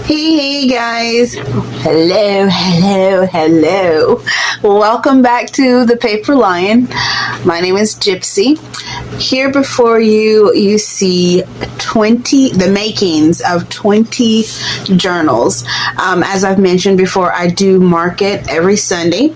Hey guys, hello. Welcome back to the Paper Lion. My name is Gypsy. Here before you see the makings of 20 journals. As I've mentioned before, I do market every Sunday.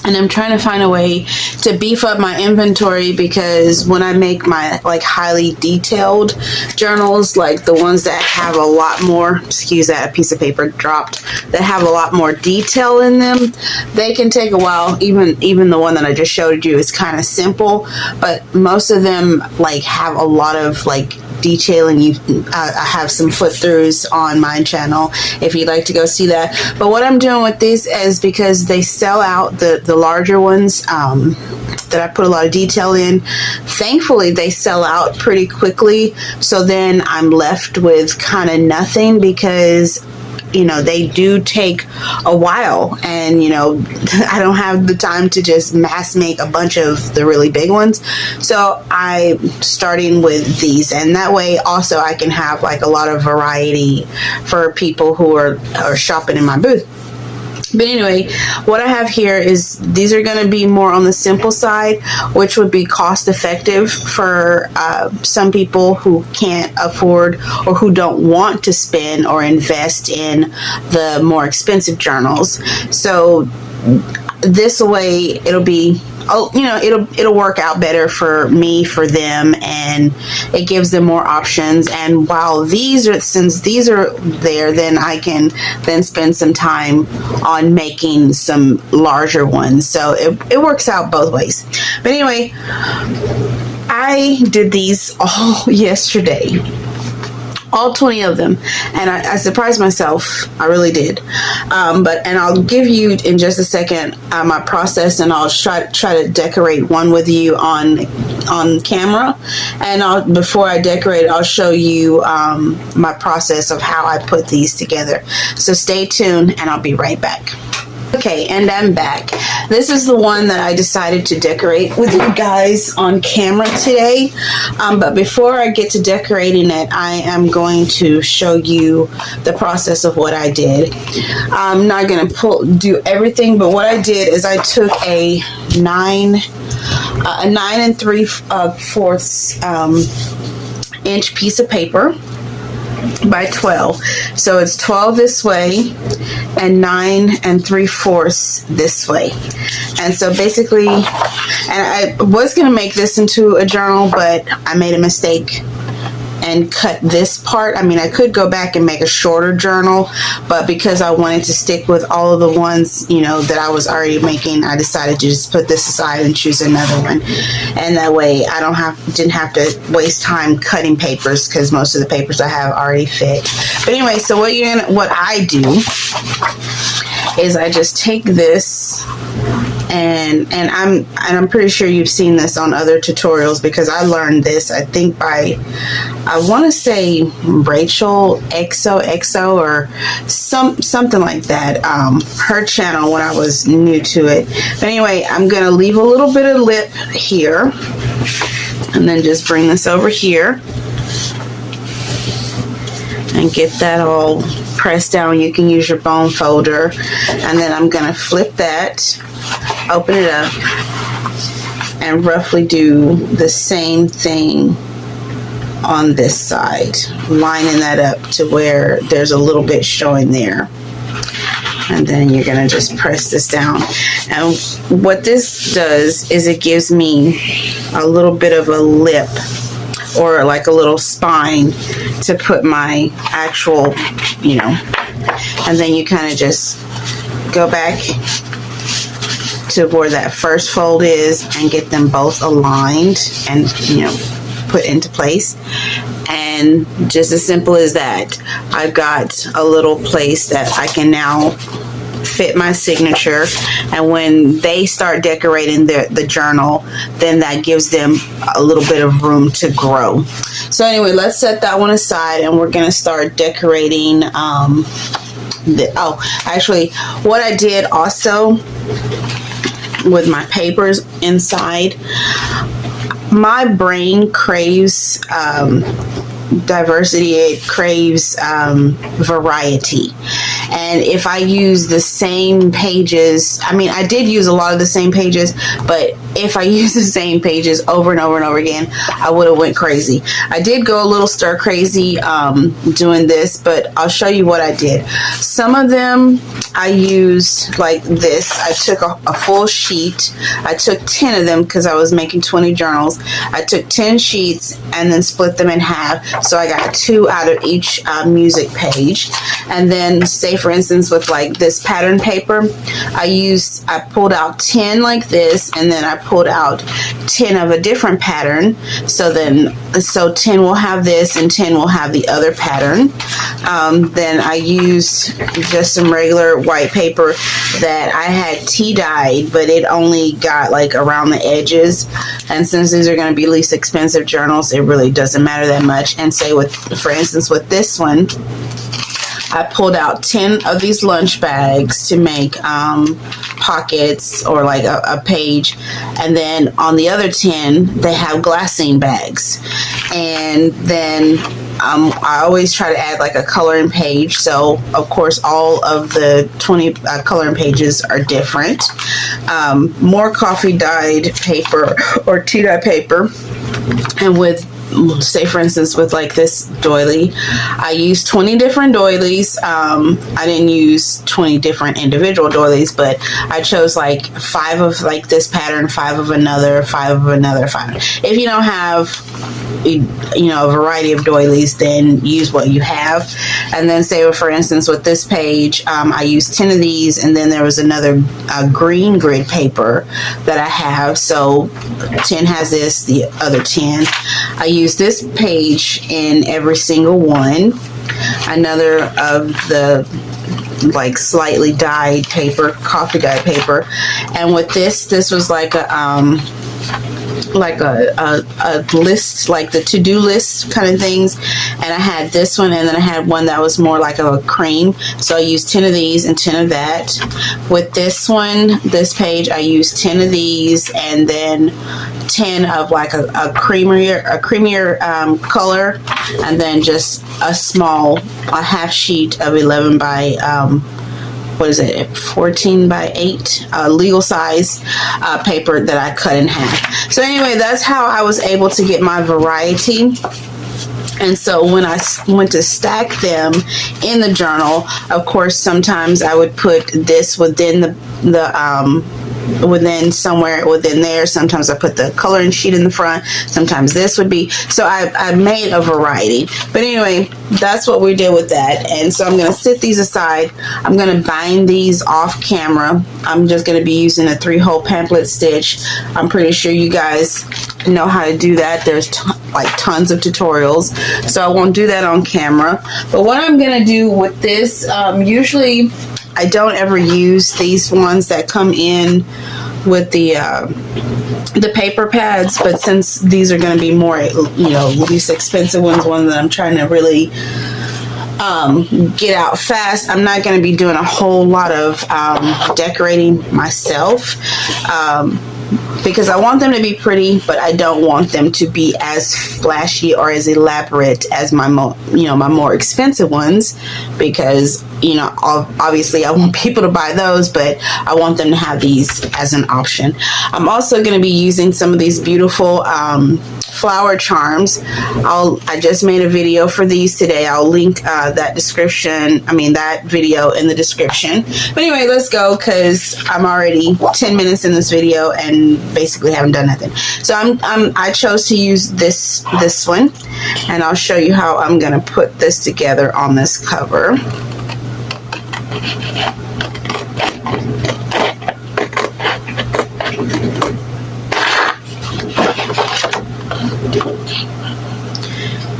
And I'm trying to find a way to beef up my inventory, because when I make my highly detailed journals, like the ones that have a lot more, excuse that, a piece of paper dropped, that have a lot more detail in them, they can take a while. Even the one that I just showed you is kind of simple, but most of them have a lot of detailing. I have some flip throughs on my channel if you'd like to go see that. But what I'm doing with these is because they sell out, the larger ones that I put a lot of detail in, thankfully they sell out pretty quickly. So then I'm left with kind of nothing, because they do take a while, and I don't have the time to just mass make a bunch of the really big ones. So I'm starting with these, and that way also I can have a lot of variety for people who are shopping in my booth. But anyway, what I have here is, these are going to be more on the simple side, which would be cost effective for some people who can't afford or who don't want to spend or invest in the more expensive journals. So this way it'll be, it'll work out better for me, for them, and it gives them more options. And while since these are there, then I can then spend some time on making some larger ones. So it works out both ways. But anyway, I did these all yesterday. All 20 of them, and I surprised myself. I really did. And I'll give you in just a second my process, and I'll try to decorate one with you on camera. And before I decorate, I'll show you my process of how I put these together. So stay tuned, and I'll be right back. Okay, and I'm back. This is the one that I decided to decorate with you guys on camera today. But before I get to decorating it, I am going to show you the process of what I did. I'm not going to do everything, but what I did is I took a 9 3/4 inch piece of paper by 12. So it's 12 this way and 9 3/4 this way. And so basically, and I was going to make this into a journal, but I made a mistake and cut this part. I mean, I could go back and make a shorter journal, but because I wanted to stick with all of the ones, that I was already making, I decided to just put this aside and choose another one. And that way I didn't have to waste time cutting papers, because most of the papers I have already fit. But anyway, so what I do is I just take this, and I'm pretty sure you've seen this on other tutorials, because I learned this, I think, by, I want to say, Rachel XO or something like that, her channel, when I was new to it. But anyway, I'm going to leave a little bit of lip here, and then just bring this over here and get that all pressed down. You can use your bone folder, and then I'm going to flip that, open it up, and roughly do the same thing on this side, lining that up to where there's a little bit showing there. And then you're going to just press this down. And what this does is it gives me a little bit of a lip, or a little spine, to put my actual, and then you kind of just go back to where that first fold is and get them both aligned and put into place. And just as simple as that, I've got a little place that I can now fit my signature, and when they start decorating the journal, then that gives them a little bit of room to grow. So anyway, let's set that one aside, and we're going to start decorating actually, what I did also with my papers inside, my brain craves diversity, it craves variety. And if I use the same pages, I mean, I did use a lot of the same pages, but if I use the same pages over and over and over again, I would have went crazy. I did go a little stir crazy doing this, but I'll show you what I did. Some of them I used like this. I took a full sheet. I took 10 of them because I was making 20 journals. I took 10 sheets and then split them in half. So I got 2 out of each music page. And then say for instance with like this pattern paper, I pulled out 10 like this, and then I pulled out 10 of a different pattern. So 10 will have this and 10 will have the other pattern. Then I used just some regular white paper that I had tea dyed, but it only got like around the edges. And since these are going to be least expensive journals, it really doesn't matter that much. And say for instance with this one, I pulled out 10 of these lunch bags to make pockets or like a page. And then on the other 10, they have glassine bags. And then I always try to add like a coloring page. So, of course, all of the 20 coloring pages are different. More coffee dyed paper or tea dye paper. And with say for instance with like this doily, I used 20 different doilies. I didn't use 20 different individual doilies, but I chose like 5 of like this pattern, 5 of another, 5 of another, 5. If you don't have a variety of doilies, then use what you have. And then say for instance with this page, I used 10 of these, and then there was another green grid paper that I have. So 10 has this, the other 10. I use this page in every single one. Another of the like slightly dyed paper, coffee dyed paper. And with this was like a list, like the to-do list kind of things. And I had this one, and then I had one that was more like a cream. So I used 10 of these and 10 of that. With this one, this page, I used 10 of these and then 10 of like a creamier color, and then just a half sheet of 11 by 14 by 8 legal size paper that I cut in half. So anyway, that's how I was able to get my variety. And so when I went to stack them in the journal, of course, sometimes I would put this within within somewhere within there. Sometimes I put the coloring sheet in the front. Sometimes this would be. So I made a variety. But anyway, that's what we did with that. And so I'm going to set these aside. I'm going to bind these off camera. I'm just going to be using a 3-hole pamphlet stitch. I'm pretty sure you guys know how to do that. There's like tons of tutorials. So I won't do that on camera. But what I'm going to do with this, usually I don't ever use these ones that come in with the paper pads, but since these are going to be more, least expensive ones that I'm trying to really get out fast, I'm not going to be doing a whole lot of decorating myself. Because I want them to be pretty, but I don't want them to be as flashy or as elaborate as my more expensive ones, because obviously I want people to buy those, but I want them to have these as an option. I'm also going to be using some of these beautiful flower charms. I just made a video for these today. I'll link that video in the description. But anyway, let's go, because I'm already 10 minutes in this video and basically haven't done nothing. So I chose to use this one, and I'll show you how I'm going to put this together on this cover.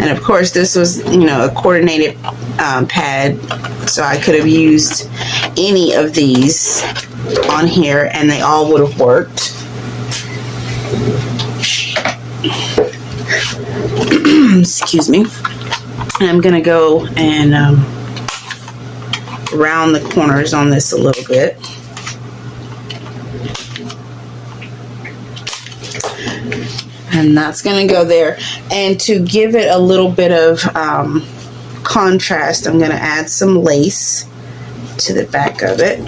And of course, this was, a coordinated pad, so I could have used any of these on here and they all would have worked. Excuse me. And I'm gonna go and round the corners on this a little bit. And that's going to go there. And to give it a little bit of contrast, I'm going to add some lace to the back of it.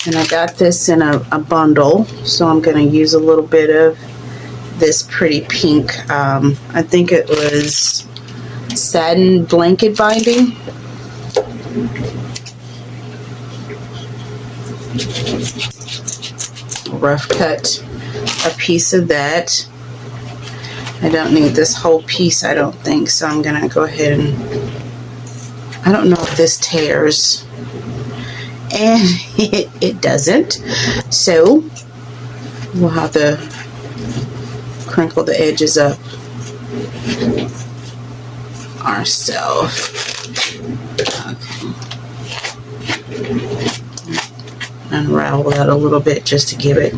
And I got this in a bundle, so I'm going to use a little bit of this pretty pink. I think it was satin blanket binding. Rough cut a piece of that. I don't need this whole piece, I don't think, so I'm going to go ahead and, I don't know if this tears. And it doesn't, so we'll have to crinkle the edges up ourselves. Okay. Unravel that a little bit just to give it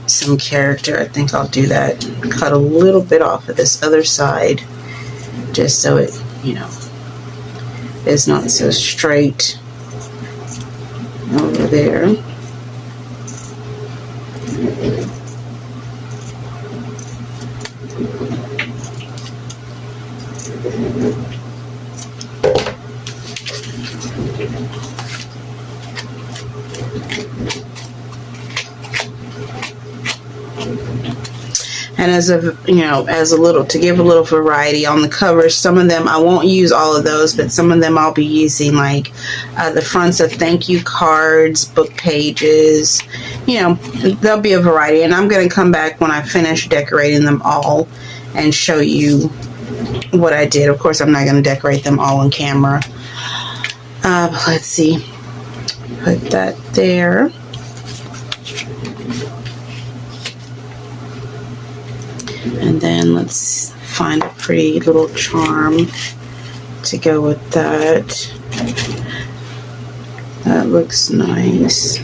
some character. I think I'll do that. Cut a little bit off of this other side just so it, you know, is not so straight over there. And as a, you know, as a little, to give a little variety on the covers, some of them, I won't use all of those, but some of them I'll be using, like the fronts of thank you cards, book pages, you know, there'll be a variety. And I'm going to come back when I finish decorating them all and show you what I did. Of course, I'm not going to decorate them all on camera. Let's see. Put that there. And then let's find a pretty little charm to go with that. That looks nice.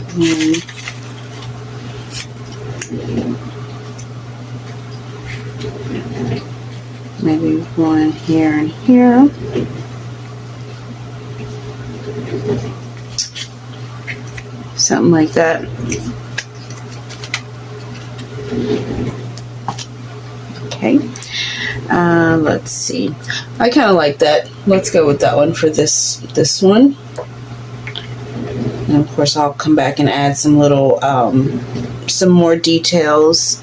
Maybe one here and here. Something like that. Okay. Let's see. I kind of like that. Let's go with that one for this one. And of course, I'll come back and add some little, some more details.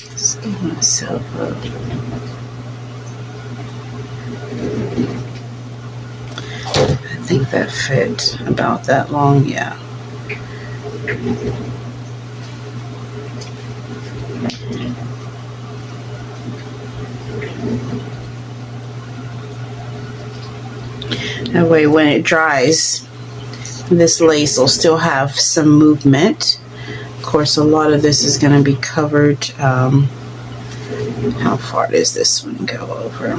Let's get myself up. I think that fit about that long, yeah. That way when it dries, this lace will still have some movement. Of course, a lot of this is going to be covered. How far does this one go over?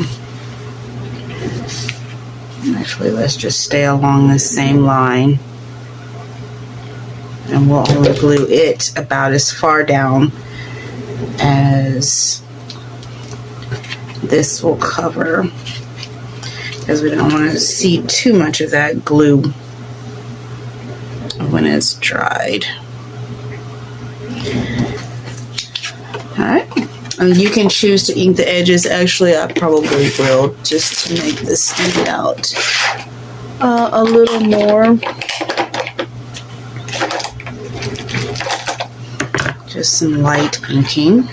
Actually, let's just stay along the same line. And we'll only glue it about as far down as this will cover, because we don't want to see too much of that glue when it's dried. Alright, and you can choose to ink the edges. Actually, I probably will, just to make this stand out a little more. Just some light inking.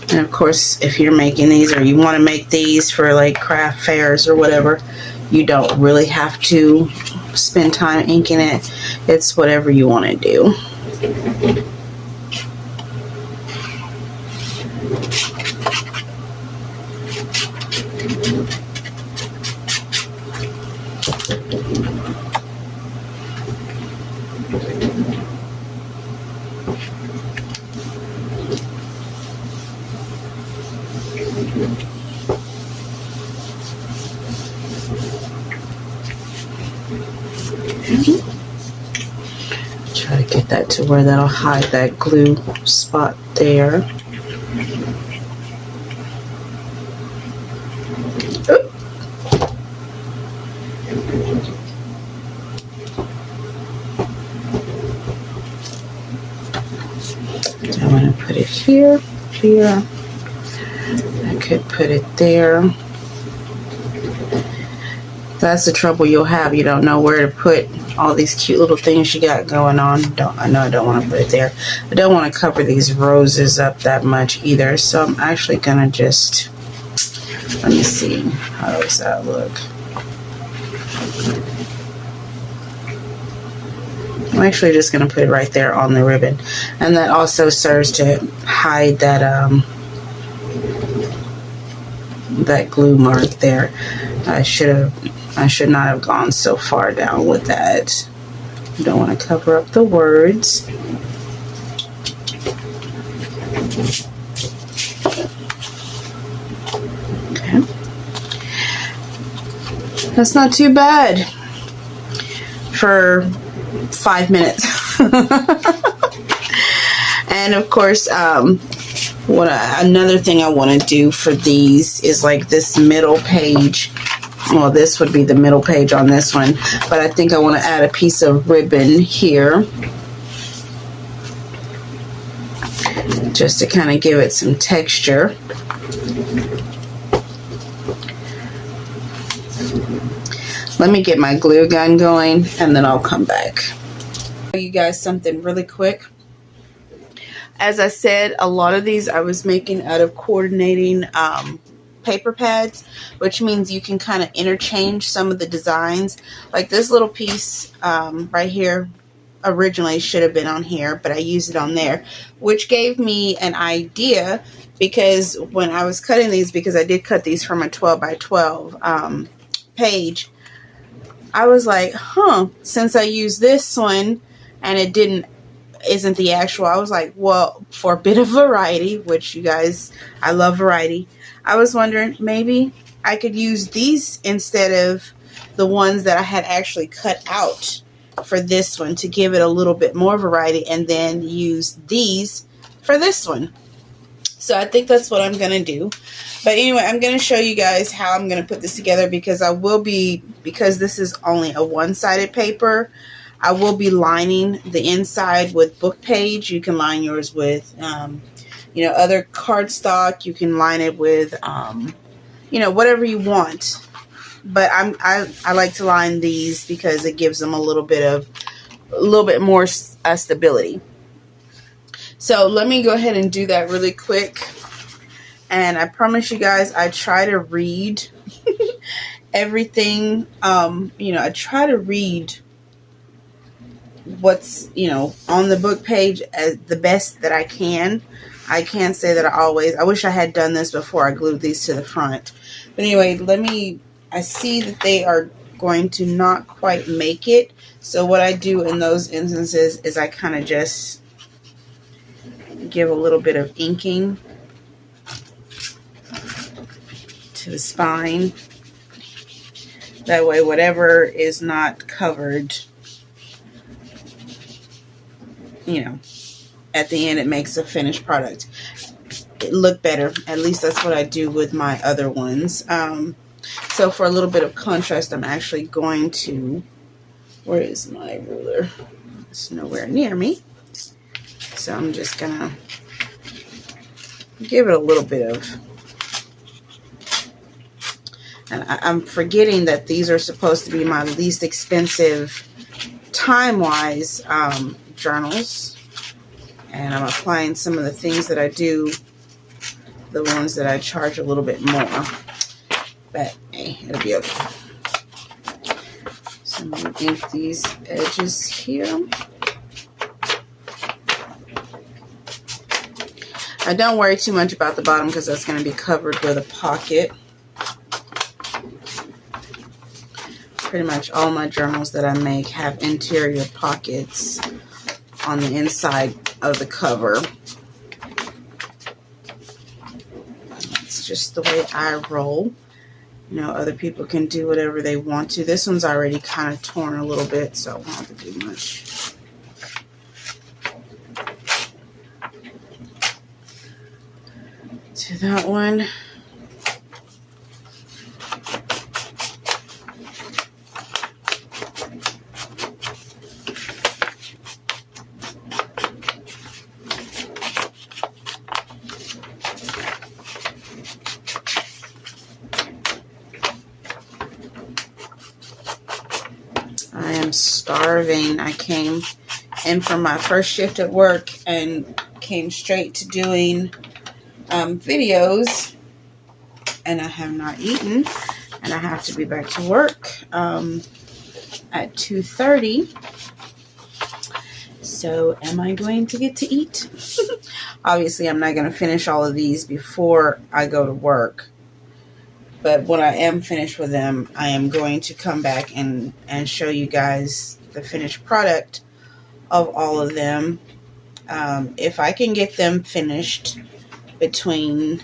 And of course, if you're making these, or you want to make these for like craft fairs or whatever, you don't really have to spend time inking it. It's whatever you want to do. Try to get that to where that'll hide that glue spot there. Oop. I want to put it here, here. I could put it there. That's the trouble you'll have. You don't know where to put all these cute little things you got going on. I know I don't want to put it there. I don't want to cover these roses up that much either. So I'm actually going to just, let me see. How does that look? I'm actually just going to put it right there on the ribbon. And that also serves to hide that, that glue mark there. I should not have gone so far down with that. I don't want to cover up the words. Okay. That's not too bad for 5 minutes. And of course, another thing I want to do for these is like this middle page. Well, this would be the middle page on this one, but I think I want to add a piece of ribbon here just to kind of give it some texture. Let me get my glue gun going and then I'll come back. Show you guys something really quick. As I said, a lot of these I was making out of coordinating paper pads, which means you can kind of interchange some of the designs. Like this little piece right here originally should have been on here, but I used it on there, which gave me an idea, because when I was cutting these, because I did cut these from a 12 by 12 page, I was like, since I used this one and it isn't the actual, I was like, well, for a bit of variety, which you guys, I love variety, I was wondering maybe I could use these instead of the ones that I had actually cut out for this one to give it a little bit more variety, and then use these for this one. So I think that's what I'm going to do. But anyway, I'm going to show you guys how I'm going to put this together, because because this is only a one-sided paper, I will be lining the inside with book page. You can line yours with, other cardstock. You can line it with, whatever you want. But I like to line these because it gives them a little bit more stability. So let me go ahead and do that really quick. And I promise you guys, I try to read everything. I try to read what's, on the book page as the best that I can. I can't say that I wish I had done this before I glued these to the front. But anyway, I see that they are going to not quite make it. So what I do in those instances is I kind of just give a little bit of inking to the spine. That way, whatever is not covered, at the end, it makes a finished product look better. At least that's what I do with my other ones. So for a little bit of contrast, I'm actually going to, where is my ruler? It's nowhere near me. So I'm just gonna give it a little bit of, and I'm forgetting that these are supposed to be my least expensive time-wise journals. And I'm applying some of the things that I do, the ones that I charge a little bit more. But hey, it'll be okay. So I'm going to ink these edges here. I don't worry too much about the bottom because that's going to be covered with a pocket. Pretty much all my journals that I make have interior pockets on the inside of the cover. It's just the way I roll. You know, other people can do whatever they want to. This one's already kind of torn a little bit, so I won't have to do much. To that one. I am starving. I came in from my first shift at work and came straight to doing videos, and I have not eaten, and I have to be back to work at 2:30. So am I going to get to eat? Obviously, I'm not going to finish all of these before I go to work. But when I am finished with them, I am going to come back and show you guys the finished product of all of them. If I can get them finished between,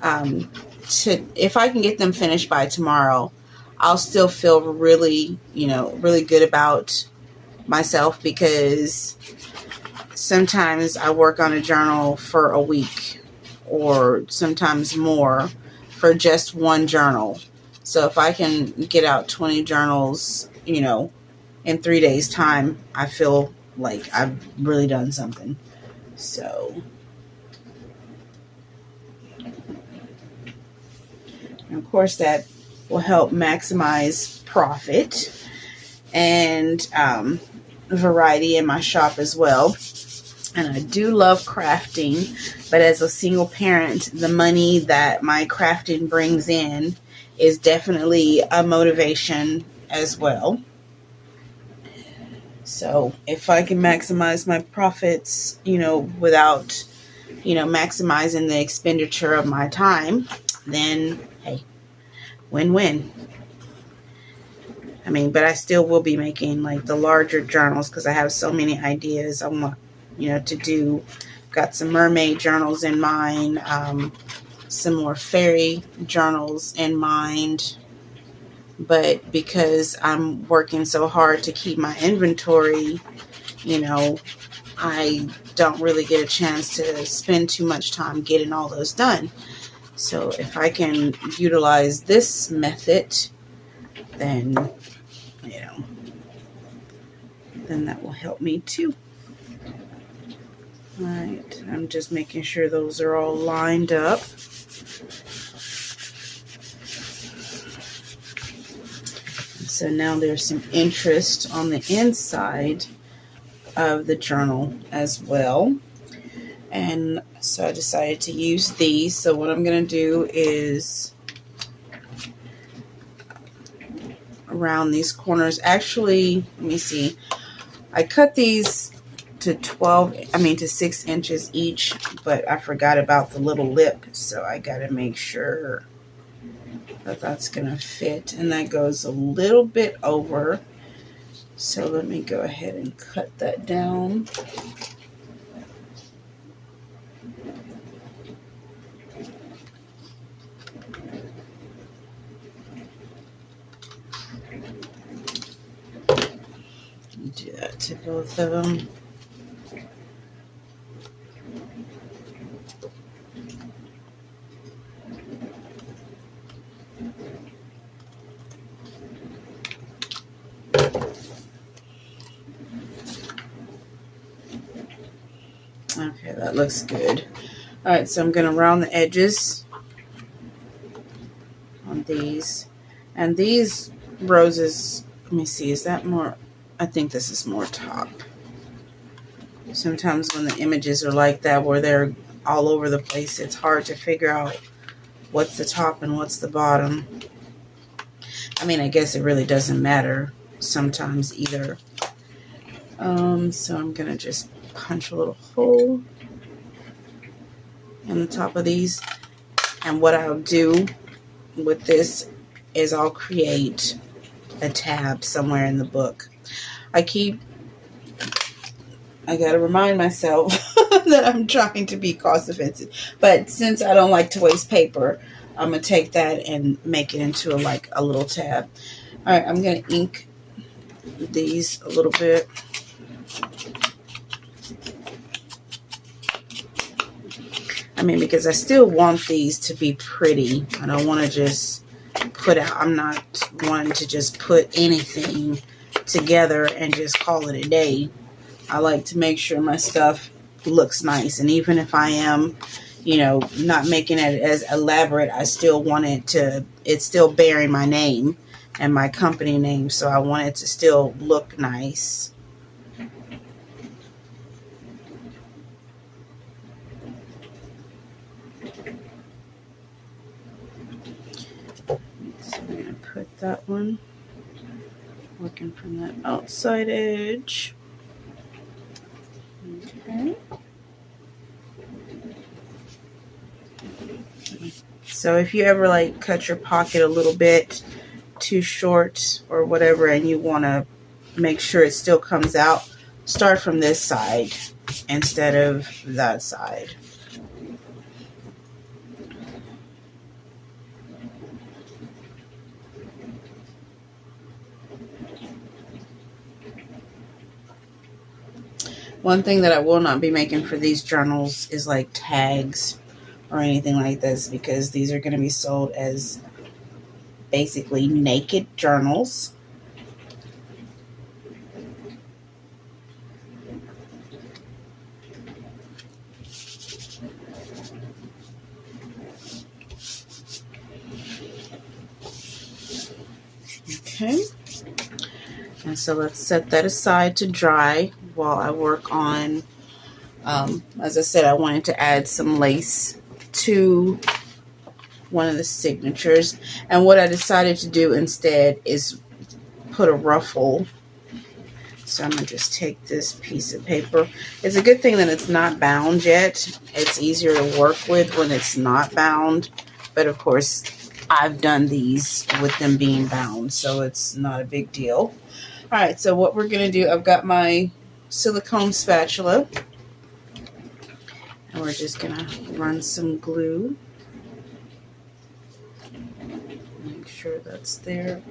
if I can get them finished by tomorrow, I'll still feel really, really good about myself, because sometimes I work on a journal for a week or sometimes more for just one journal. So if I can get out 20 journals, in 3 days time, I feel like I've really done something. So, and of course, that will help maximize profit and variety in my shop as well. And I do love crafting, but as a single parent, the money that my crafting brings in is definitely a motivation as well. So if I can maximize my profits, without, maximizing the expenditure of my time, then hey, win-win. I mean, but I still will be making like the larger journals because I have so many ideas I want, to do. Got some mermaid journals in mind, some more fairy journals in mind. But because I'm working so hard to keep my inventory, I don't really get a chance to spend too much time getting all those done. So if I can utilize this method, then, then that will help me too. All right, I'm just making sure those are all lined up. So now there's some interest on the inside of the journal as well. And so I decided to use these. So what I'm going to do is around these corners. Actually, let me see. I cut these to 6 inches each, but I forgot about the little lip. So I got to make sure that that's going to fit, and that goes a little bit over. So let me go ahead and cut that down. Do that to both of them. Okay, that looks good. All right, so I'm going to round the edges on these. And these roses, let me see, is that more? I think this is more top. Sometimes when the images are like that, where they're all over the place, it's hard to figure out what's the top and what's the bottom. I mean, I guess it really doesn't matter sometimes either. So I'm going to just punch a little hole in the top of these. And what I'll do with this is I'll create a tab somewhere in the book. I got to remind myself that I'm trying to be cost effective. But since I don't like to waste paper, I'm going to take that and make it into like a little tab. All right, I'm going to ink these a little bit. I mean, because I still want these to be pretty. I don't want to just put out, I'm not wanting to just put anything together and just call it a day. I like to make sure my stuff looks nice. And even if I am, you know, not making it as elaborate, I still want it to, it's still bearing my name and my company name. So I want it to still look nice. So I'm going to put that one, working from that outside edge. Okay. So if you ever like cut your pocket a little bit too short or whatever and you want to make sure it still comes out, start from this side instead of that side. One thing that I will not be making for these journals is like tags or anything like this, because these are going to be sold as basically naked journals. Okay. And so let's set that aside to dry while I work on, as I said, I wanted to add some lace to one of the signatures. And what I decided to do instead is put a ruffle. So I'm going to just take this piece of paper. It's a good thing that it's not bound yet. It's easier to work with when it's not bound. But of course, I've done these with them being bound, so it's not a big deal. All right, so what we're going to do, I've got my silicone spatula. And we're just going to run some glue. Make sure that's there.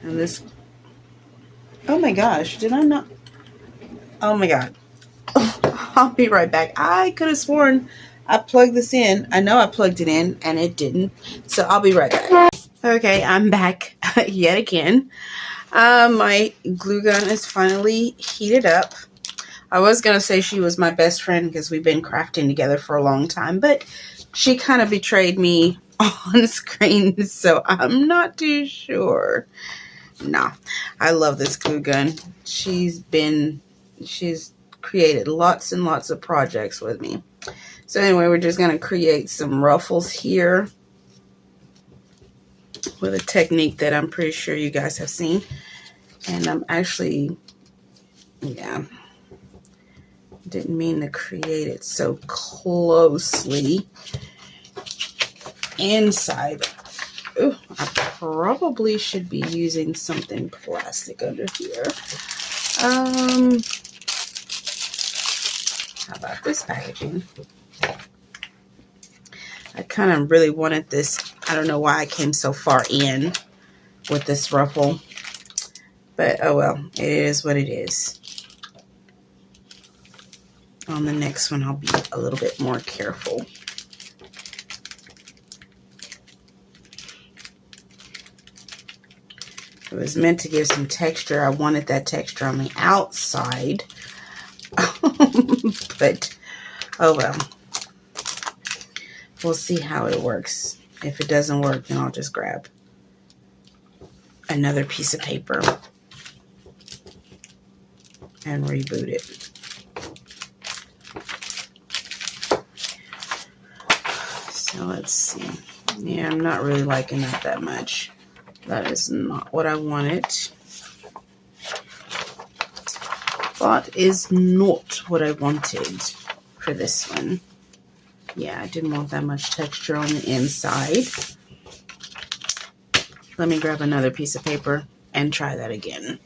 And this, oh my gosh, did I not? Oh my God. I'll be right back. I could have sworn I plugged this in. I know I plugged it in and it didn't. So I'll be right back. Okay, I'm back yet again. My glue gun is finally heated up. I was going to say she was my best friend because we've been crafting together for a long time, but she kind of betrayed me on screen, so I'm not too sure. Nah, I love this glue gun. She's created lots and lots of projects with me. So anyway, we're just going to create some ruffles here with a technique that I'm pretty sure you guys have seen. And I'm actually, yeah, didn't mean to create it so closely inside. Ooh, I probably should be using something plastic under here. How about this packaging? I kind of really wanted this. I don't know why I came so far in with this ruffle, but oh well, it is what it is. On the next one, I'll be a little bit more careful. It was meant to give some texture. I wanted that texture on the outside. But, oh well. We'll see how it works. If it doesn't work, then I'll just grab another piece of paper and reboot it. So let's see. Yeah, I'm not really liking that much. That is not what I wanted. That is not what I wanted for this one. Yeah, I didn't want that much texture on the inside. Let me grab another piece of paper and try that again.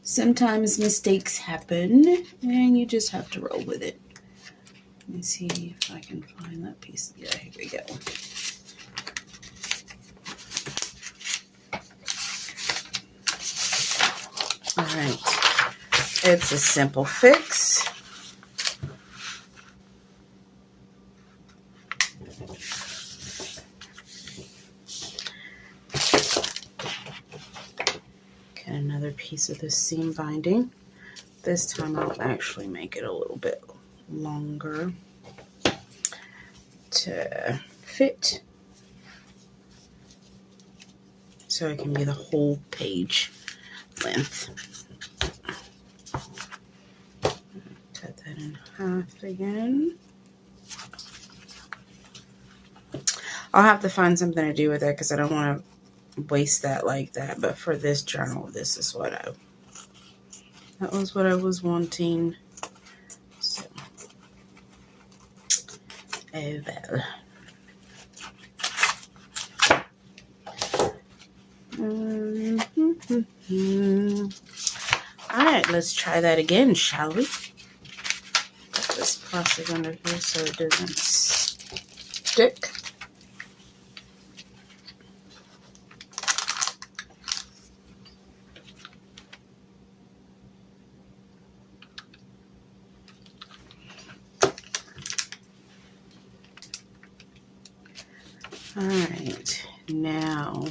Sometimes mistakes happen and you just have to roll with it. Let me see if I can find that piece. Yeah, here we go. All right. It's a simple fix. Get another piece of this seam binding. This time I'll actually make it a little bit longer to fit, so it can be the whole page length. Cut that in half again. I'll have to find something to do with it because I don't want to waste that like that. But for this journal, this is what that was what I was wanting. So, oh well. All right, let's try that again, shall we? Put this plastic under here so it doesn't stick. All right, now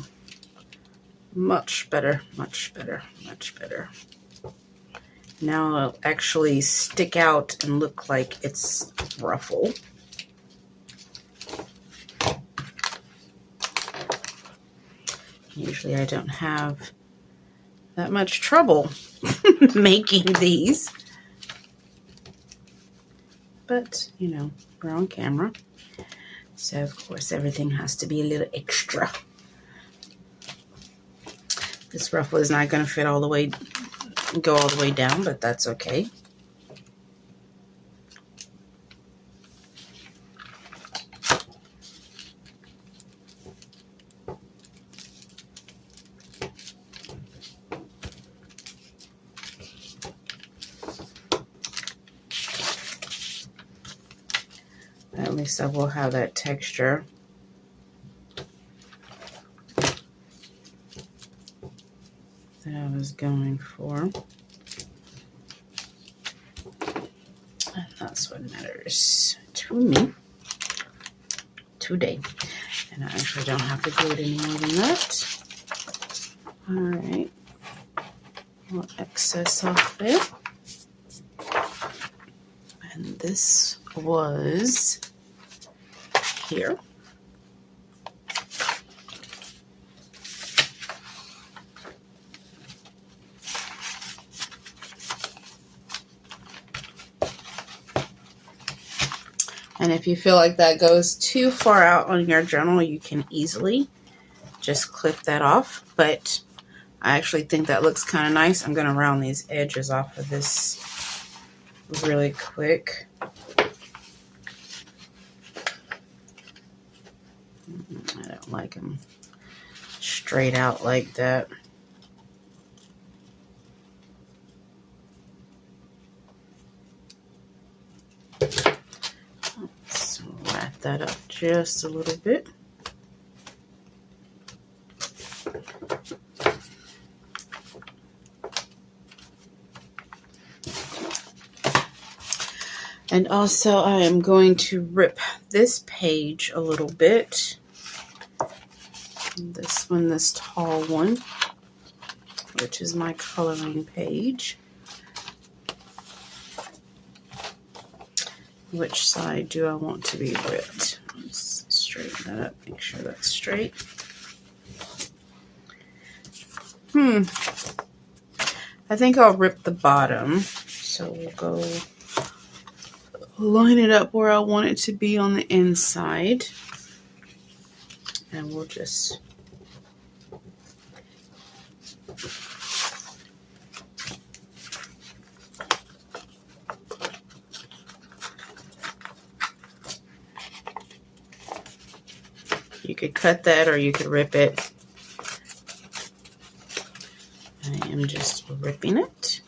much better, much better, much better. Now it'll actually stick out and look like it's ruffle. Usually I don't have that much trouble making these. But, you know, we're on camera. So, of course, everything has to be a little extra. This ruffle is not going to fit all the way, go all the way down, but that's okay. At least I will have that texture. That I was going for. And that's what matters to me today. And I actually don't have to do it any more than that. All right. We'll excess off there. And this was here. And if you feel like that goes too far out on your journal, you can easily just clip that off. But I actually think that looks kind of nice. I'm going to round these edges off of this really quick. I don't like them straight out like that. Let's wrap that up just a little bit. And also I am going to rip this page a little bit. This one, this tall one, which is my coloring page. Which side do I want to be ripped? Let's straighten that up, make sure that's straight. I think I'll rip the bottom. So we'll go line it up where I want it to be on the inside. And we'll just you could cut that or you could rip it. I am just ripping it.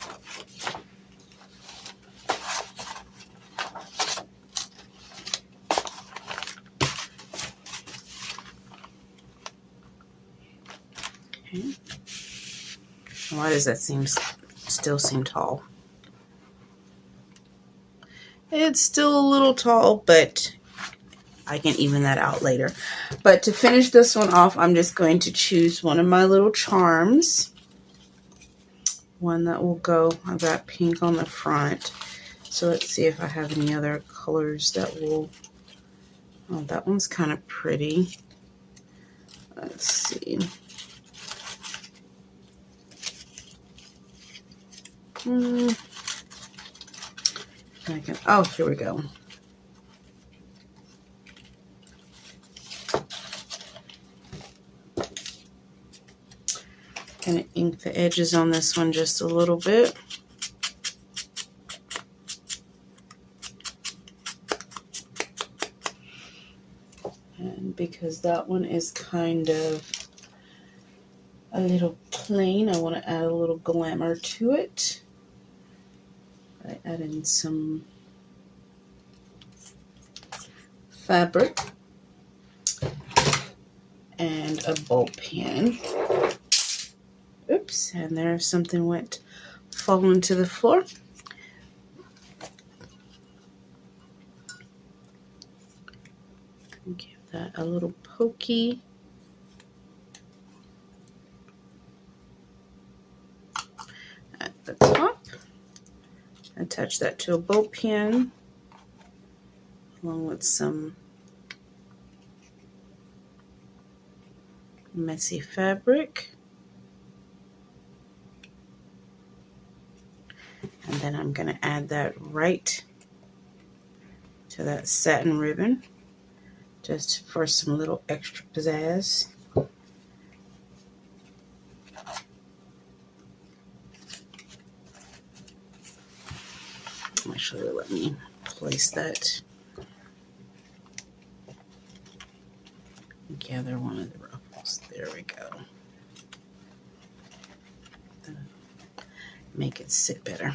Okay. Why does that still seem tall? It's still a little tall, but I can even that out later. But to finish this one off, I'm just going to choose one of my little charms. One that will go, I've got pink on the front. So let's see if I have any other colors that will, oh, that one's kind of pretty. Let's see. Oh, here we go. Gonna ink the edges on this one just a little bit. And because that one is kind of a little plain, I want to add a little glamour to it. I add in some fabric and a ball pen. Oops, and there something went falling to the floor. Give that a little pokey. At the top. Attach that to a bow pin along with some messy fabric. And then I'm going to add that right to that satin ribbon just for some little extra pizzazz. Actually, let me place that. Gather one of the ruffles. There we go. Make it sit better.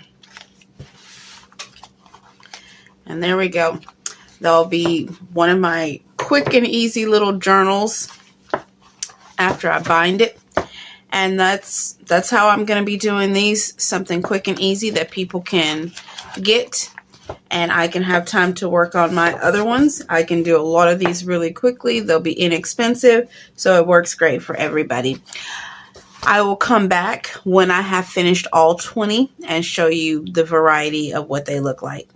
And there we go. That'll be one of my quick and easy little journals after I bind it. And that's how I'm going to be doing these. Something quick and easy that people can get. And I can have time to work on my other ones. I can do a lot of these really quickly. They'll be inexpensive. So it works great for everybody. I will come back when I have finished all 20 and show you the variety of what they look like.